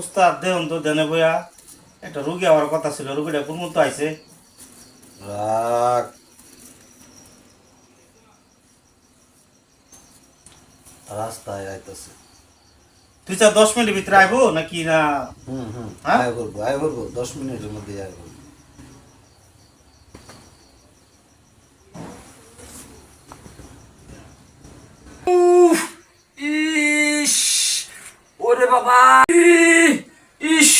উস্তাদ দেন তো দেনে বইয়া একটা রুগী আমার কথা ছিল, রুগীটা কোন মতো আইছে। রাখ রাস্তায় আইতেছে। তুই 10 মিনিটের ভিতরে আইবো নাকি না? হ্যাঁ? আয় করবো 10 মিনিটের মধ্যে আয় করবো। ইস ওরে বাবা, ইস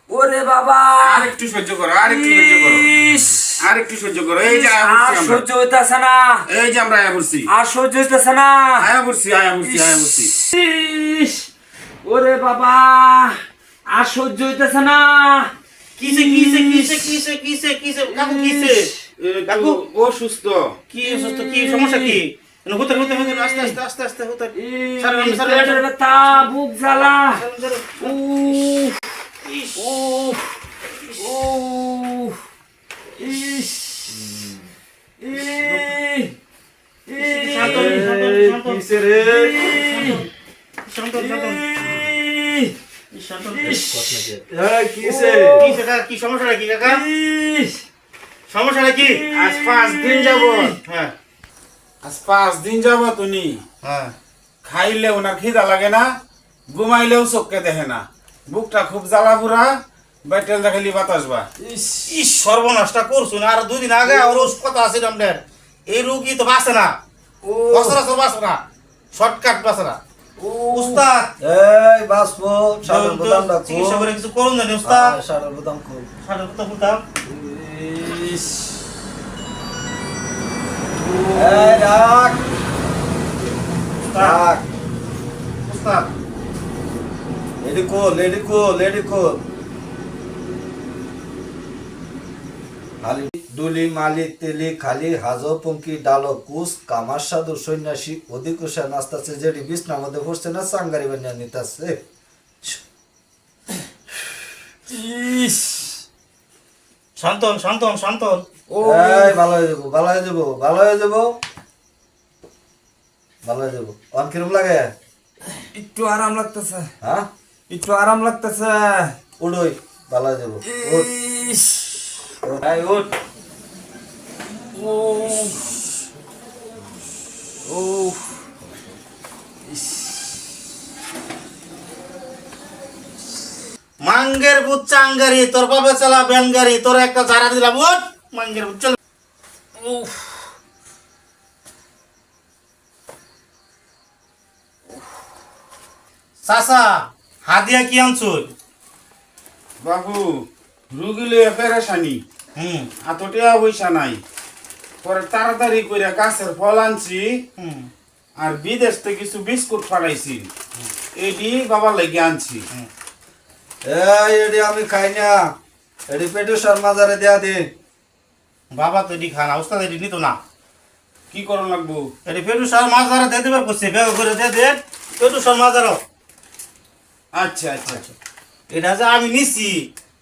ওরে বাবা, আরেকটু সহ্য করো, আরেকটু সহ্য করো, ইস আরেকটু সহ্য করো। এই যে আয়া আর বলছি আমরা, সহ্য হইতাছে না, এই যে আমরা আয়া বলছি, আর সহ্য হইতাছে না। আয়া বলছি, আয়া বলছি, আয়া বলছি। ইস ওরে বাবা, আর সহ্য হইতাছে না। কিসে কিসে কিসে কিসে কিসে কিসে কাকু কিসে? কাকু ও সুস্থ। কি অসুস্থ, কি সমস্যা কি? হুতে হুতে হুতে আস্তে আস্তে আস্তে আস্তে হুতে। ইস, পেটের ব্যথা, বুক জ্বালা। উফ ইস, উফ উফ ইস শান্ত, শান্ত, শান্ত। কিসে রে? শান্ত, শান্ত। শান্ত। কিসে? কিসে কাকা, কি সমস্যাটা কি কাকা? সমস্যাটা কি? আজ 5 দিন যাব, হ্যাঁ আজ 5 দিন যাব তুমি হ্যাঁ। খাইলে ওনার খিদা লাগে না, ঘুমাইলেও চোখকে দেখে না, বুকটা খুব জ্বালা পুরা, বাইটেল দেখালি বাতাস বা। ইস সর্বনাশটা করছুন। আর 2 দিন আগে আর ওষুধ কথা আছে আমাদের। এই রোগী তো বাঁচে না, সচরাচর বাঁচে না, শর্টকাট বাঁচে না। উস্তাদ এই বাসপো সারের বোতাম ডাকো। চিকিৎসা করে কিছু করুন জানি উস্তাদ। সারের বোতাম খুল। সাড়ে কত বলতাম? ইস এই রাখ রাখ। উস্তাদ লেডি কোল, লেডি কোল, লেডি কোল। খালি ডুলি মালি তেলি খালি হাজো পঙ্কি ডালো কুস কামার সাধু সন্ন্যাসী অধিকুষা নাস্তাছে যেটি বিছনার মধ্যে পড়ছে না চাঙ্গারি বানিয়ে নিতাছে। ইস শান্তন শান্তন শান্তন। এই ভালো হয়ে যাবো, ভালো হয়ে যাবো, ভালো হয়ে যাবো, ভালো হয়ে যাবো। অন কিরম লাগে? একটু আরাম লাগতেছে, হ্যাঁ একটু আরাম লাগতেছে। উঠোই, ভালো হয়ে যাবো। উঠ, ইস এই উঠ। উফ উফ মাঙ্গের বুত চাঙ্গারি, তোর বাবা চালা ব্যানগারি, তোর একটা জারা দিলাম। ওঠ মাঙ্গের বুত চল। উফ চাচা হাদিয়া কি আনছুন? বাবু রুগী লইয়া পেরেশানি, হুম এতটা পয়সা নাই, পরে তাড়াতাড়ি করে গাছের ফল আনছি হুম আর বিদেশ থেকে কিছু বিস্কুট পাঠাইছি, এটি বাবার লাগে আনছি। এই এডি আমি খাই না, এডি পেটু শর্মাজারে দেয়া দে। বাবা তো এটি খানা, উস্তাদ এটি নিত না। কি করণ লাগবো? এটি পেটু সার মাছ ধরা দিয়ে দেবার করছে, বেগ করে দিয়ে দে পেটু সার মাছ ধরো। আচ্ছা আচ্ছা আচ্ছা, এটা যে আমি নিছি,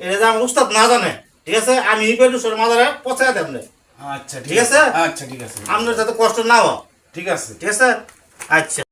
এটা যে আমার উস্তাদ না জানে, ঠিক আছে? আমি পেটু সার মাছ ধরে পচাই দেব না, আচ্ছা ঠিক আছে? আচ্ছা ঠিক আছে, আপনার যাতে কষ্ট না হয়, ঠিক আছে। ঠিক আছে? আচ্ছা।